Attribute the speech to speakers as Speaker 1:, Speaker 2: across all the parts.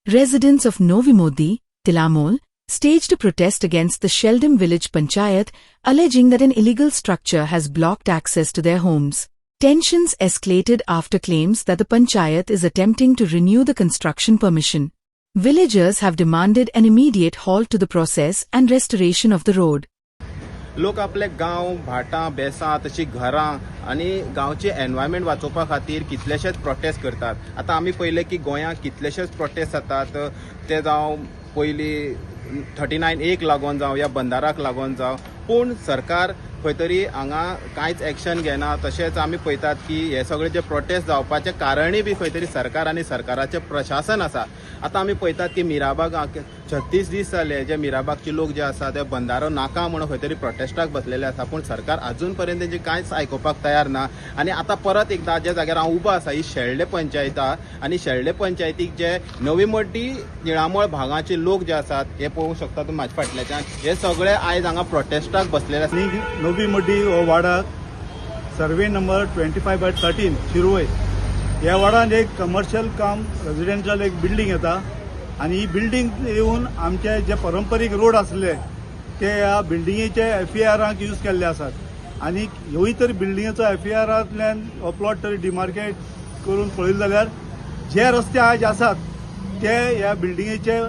Speaker 1: Residents of Novi Modi, Tilamol, staged a protest against the Sheldon Village Panchayat, alleging that an illegal structure has blocked access to their homes. Tensions escalated after claims that the Panchayat is attempting to renew the construction permission. Villagers have demanded an immediate halt to the process and restoration of the road.
Speaker 2: लोक आपले गांव भाटां बेसां तशी घरां आनी गांवचे environment वाचोवपा खातीर कितलेशेच प्रोटेस्ट करतात. आतां आमी पळयलें की गोंयांत कितलेशेच प्रोटेस्ट जातात. ते जावं पयलीं 39A लागून जावं या बंदाराक लागून जावं, पूण सरकार खंय तरी हांगा कांयच एक्शन घेना. तशेंच आमी पळयतात की हे सगळे जे प्रोटेस्ट जावपाचें कारणूय बी खंय तरी सरकार आनी सरकाराचें प्रशासन आसा. आतां आमी पळयतात की मिराबाग 36 दीस जाले जे मिराबागचे लोक जे आसा ते बंदारो नाका म्हणून खंय तरी प्रोटेस्टाक बसलेले आसा, पूण सरकार अजून पर्यंत तेंची कांयच आयकुपाक तयार ना. आनी आतां परत एकदां जे जाग्यार हांव उबो आसा ही शेळडे पंचायत आनी शेळडे पंचायतीक जे नवी मोठी निळामळ भागाचे लोक जे आसात हे पळोवंक शकता तुम्ही म्हाज्या फाटल्याच्यान, हे सगळे आयज हांगा प्रोटेस्टाक बसलेले आसा.
Speaker 3: नवी मोठी हो वाडाक सर्वे नंबर 25/13 शिरवय ह्या वाडान एक कमर्शियल काम रेजिडेंशियल एक बिल्डींग येता आणि ही बिल्डींग येवन आमचे जे पारंपरीक रोड आसले ते ह्या बिल्डिंगेचे FARाक यूज केल्ले आसात. आणि ह्योय तर बिल्डिंगेचो FARांतल्यान हो प्लॉट तरी डिमार्केट करून पळयले जाल्यार जे रस्ते आज आसात ते ह्या बिल्डिंगेचे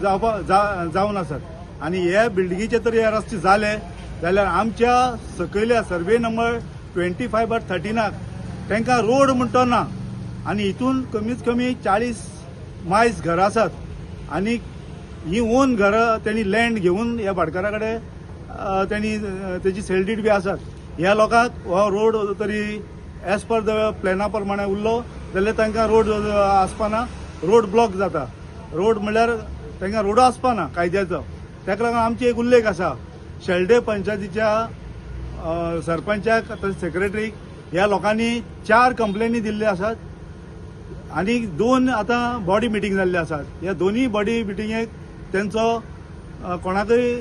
Speaker 3: जावन आसात. आणि ह्या बिल्डिंगेचे तरी हे रस्ते जाले जाल्यार आमच्या सकयल्या सर्वे नंबर 25/13 तांकां रोड म्हणटो ना. आणि हितून कमीत कमी 40 मायज घरां आसात आणि ही ओन घरां त्यांनी लँड घेवन ह्या भाटकारा कडेन त्यांनी तेची सेल बी आसात. ह्या लोकांक हो रोड तरी एज पर द प्लॅना प्रमाणे उरलो जाल्यार तांकां रोड आसपाना, रोड ब्लॉक जाता. रोड म्हणल्यार तांकां रोड आसपाना कायद्याचो. ताका लागून आमची एक उल्लेख आसा शेळडे पंचायतीच्या सरपंचाक सेक्रेटरीक ह्या लोकांनी 4 कंप्लेनी दिल्ले आसात आणि 2 आतां बॉडी मिटींग जाल्ले आसात. ह्या दोन्ही बॉडी मिटींगेक त्यांचो कोणाकय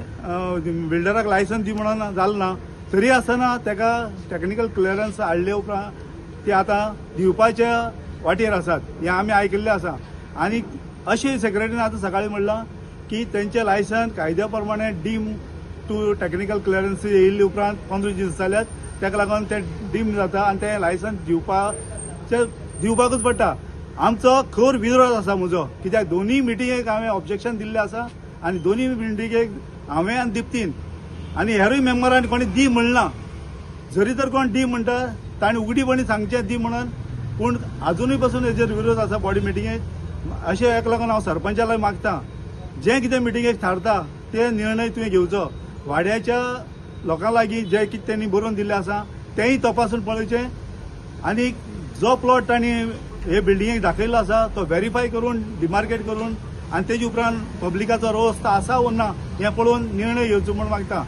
Speaker 3: बिल्डराक लायसन दी म्हणून जालें ना. तरी आसतना ताका टेक्निकल क्लियरन्स हाडले उपरांत ते आतां दिवपाच्या वाटेर आसात हें आमी आयकल्लें आसा. आणि अशें सेक्रेटरीन आतां सकाळीं म्हणलां की तेंचे लायसन कायद्या प्रमाणे डीम टू टेक्निकल क्लियरन्स येयल्ले उपरांत 15 दीस जाल्यात. ताका लागून ते डीम जाता आणि ते लायसन दिवपाकूच पडटा. आमचो खर विरोध आसा म्हजो, कित्याक दोन्ही मिटिंगेक हांवें ऑब्जेक्शन दिल्लें आसा आणि दोन्ही मिटिंगेक हांवें आनी दिप्तीन आनी हेरूय मेंबरांनी कोणी दी म्हणना. जरी तर कोण डी म्हणटा ताणें उगडीपणी सांगचें दी म्हणून, पूण अजूनय पासून हेजेर विरोध आसा बॉडी मिटिंगेक. अशें हेका लागून हांव सरपंचाला मागतां जे कितें मिटिंगेक थारता ते निर्णय तुवें घेवचो. वाड्याच्या लोकां लागीं जे कितें त्यांनी बरोवन दिल्लें आसा तेंय तपासून पळोवचें आणि जो प्लॉट तांणी हे बिल्डिंगेक दाखयल्लो आसा तो व्हेरीफाय करून डिमार्केट करून आणि तेजे उपरांत पब्लिकाचो रोस आसा वो ना हें पळोवन निर्णय घेवचो म्हूण मागता.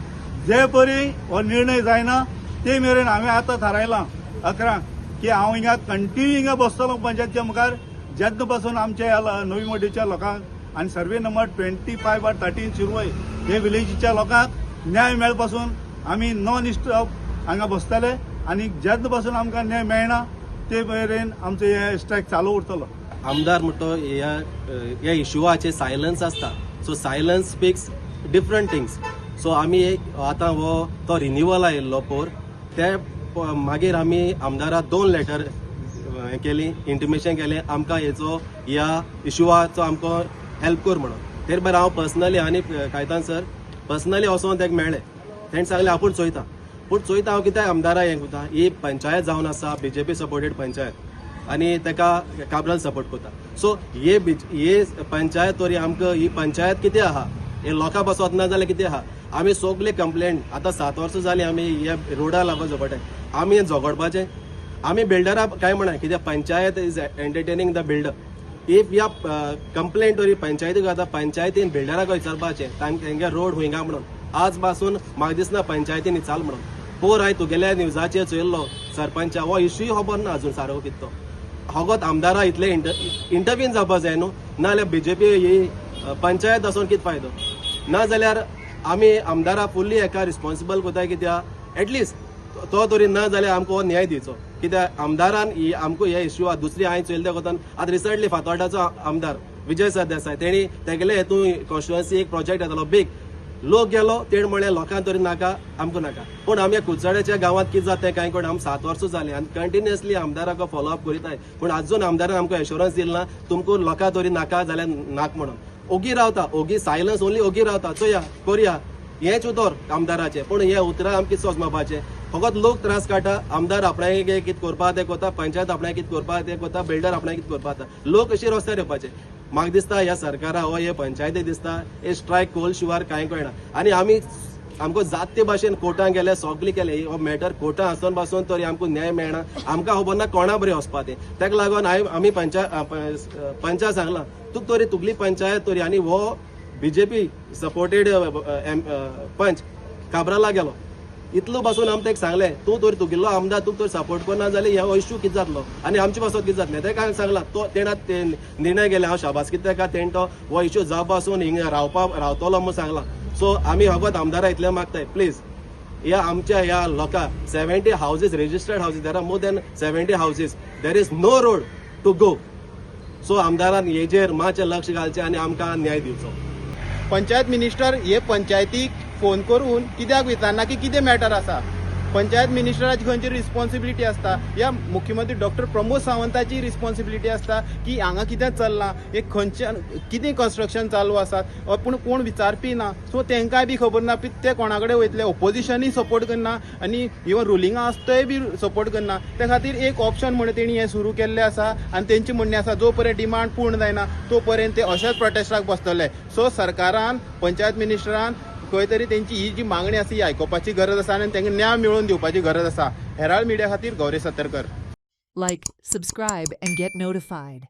Speaker 3: जे परी हो निर्णय जायना ते मेरेन हांवें आतां थारायलां 11 की हांव हिंगा कंटिन्यू हिंगा बसतलों पंचायतीच्या मुखार जेन्ना पासून आमच्या नवी मोठीच्या लोकांक आणि सर्वे नंबर 25/13 शिरवय हे विलेजीच्या लोकांक न्याय मेळ पासून आमी नॉन स्टॉप हांगा बसतले आणि जेन्ना पासून आमकां न्याय मेळना ते मेरेन आमचो हे स्ट्रायक चालू उरतलो.
Speaker 4: आमदार म्हणतो ह्या इशुवाचे सायलन्स आसता. So silence speaks different things. So आमी आतां हो तो रिन्युअल आयिल्लो पोर ते मागीर आमी आमदाराक 2 लेटर केली, इंटिमेशन केलें आमकां हेचो ह्या इशुवाचो आमकां हेल्प कर म्हणून. तेर भायर हांव पर्सनली आनी कायतान सर पर्सनली वचोन ताका मेळ्ळें. तेणें सांगलें आपूण चोयता, पूण चोयता हांव कित्याक आमदाराक हें कोता. ही पंचायत जावन आसा BJP सपोर्टेड पंचायत आनी ताका काब्राल सपोर्ट कोता. सो हे पंचायत तरी आमकां ही पंचायत कितें आहा हे लोकां पासून वचना जाल्यार कितें आहा. आमी सगळे कंप्लेंट आतां 7 वर्सां जालीं आमी ह्या रोडा लागून झगडटाय. आमी हें झगडपाचें आमी बिल्डराक काय म्हणा कित्याक panchayat is entertaining the builder. If ह्या कंप्लेंट तरी पंचायतीक जाता पंचायतीन बिल्डराक विचारपाचें तांकां रोड हुंयगा म्हणून. आज पासून म्हाका दिसना पंचायतीन चाल म्हणून. पोर हांवें तुगेल्या न्यूजाचेर चोयल्लो सरपंचा हो इशूय खबर ना अजून सारको कितें तो. होगोत आमदारा इतले इंटरव्यून जावपा जाय न्हू, नाजाल्यार BJP ही पंचायत आसून कितें फायदो. ना जाल्यार आमी आमदारा फुल्ली हेका रिस्पॉन्सिबल कोताय कित्याक एटलिस्ट तो तरी ना जाल्यार आमकां हो न्याय दिवचो. कित्याक आमदारान आमकां हे इशू दुसरी हांवें चोयल्ले कोतान आतां रिसंटली फातोर्डाचो आमदार विजय सरदेसाय तेणी तेगेले हेतून कॉन्स्टिट्युएन्सी एक प्रोजेक्ट येतालो बिग लोक गेलो तेण म्हळें लोकांक तरी नाका आमकां नाका पूण आमी कुडचड्याच्या गांवांत कितें जाता तें कांय कोण आमी 7 वर्सां जालीं आनी कंटिन्युअसली आमदाराक फॉलो अप करीताय पूण आजून आमदारान आमकां एश्युरन्स दिलना तुमकां लोकां तरी नाका जाल्यार नाक म्हणून ओगी रावता ओगी सायलन्स ओन्ली ओगी रावता चोया कोरया हेंच उतर आमदाराचें पूण हे उतरां आमकां कितें सोजमापाचें फकत लोक त्रास काडटा आमदार आपणाक कितें करपा तें कोता पंचायत आपणाक कितें करपा तें कोता बिल्डर आपणाक कितें करपा जाता लोक अशी रस्त्यार येवपाचे म्हाका दिसता ह्या सरकारा हो हे पंचायती दिसता हे स्ट्रायक कोल शिवार कांय कळना आनी आमी आमकां जात ते भाशेन कोर्टान गेले सगळे केले हो मॅटर कोर्टान आसून पासून तरी आमकां न्याय मेळना आमकां खबर ना कोणा बरें वचपा तें तेका लागून आमी पंचायत सांगलां तुका तरी तुगली पंचायत तरी आनी हो बीजेपी सपोर्टेड पंच काब्राला गेलो इतलो पासून आमी तेका सांगलें तूं तरी तुगेलो आमदार तुका तरी सपोर्ट करना जाल्यार हो इश्यू कितें जातलो आनी आमचे पासून कितें जातलें तेका सांगलां तो तेणा निर्णय गेले हांव शाबासकी तेका तेण तो हो इश्यू जावं पासून हिंगा रावतलो म्हणून सांगलां सो आमी फकत आमदारा इतलें मागताय प्लीज ह्या आमच्या ह्या लोकांक 70 houses registered houses there are more than 70 houses there is no road to go so आमदारान हेजेर मातशें लक्ष घालचें आनी आमकां न्याय दिवचो
Speaker 2: पंचायत मिनिस्टर हे पंचायतीक फोन करून कित्याक विचारना की कितें मॅटर आसा पंचायत मिनिस्टराची खंयची रिस्पॉन्सिबिलिटी आसता या मुख्यमंत्री डॉक्टर प्रमोद सावंताची रिस्पॉन्सिबिलिटी आसता की हांगा कितें चल्लां एक खंयच्या कितें कन्स्ट्रक्शन चालू आसात पूण कोण विचारपी ना सो तेंकाय बी खबर ना ते कोणा कडेन वयतले ओपोजिशनूय सपोर्ट करना आनी इवन रुलिंगा आसतय बी सपोर्ट करना त्या खातीर एक ऑप्शन म्हणून तेणी हें सुरू केल्लें आसा आनी तेंचें म्हणणें आसा जो पर्यंत डिमांड पूर्ण जायना तो पर्यंत ते अशेंच प्रोटेस्टाक बसतले सो सरकारान पंचायत मिनिस्टरान खंय तरी तेंची ही जी मागणी आसा ही आयकोपाची गरज आसा आनी तांकां न्याय मेळोवन दिवपाची गरज आसा हेराल्ड मिडिया खातीर Gauri Satarkar
Speaker 5: Like, subscribe, and get notified.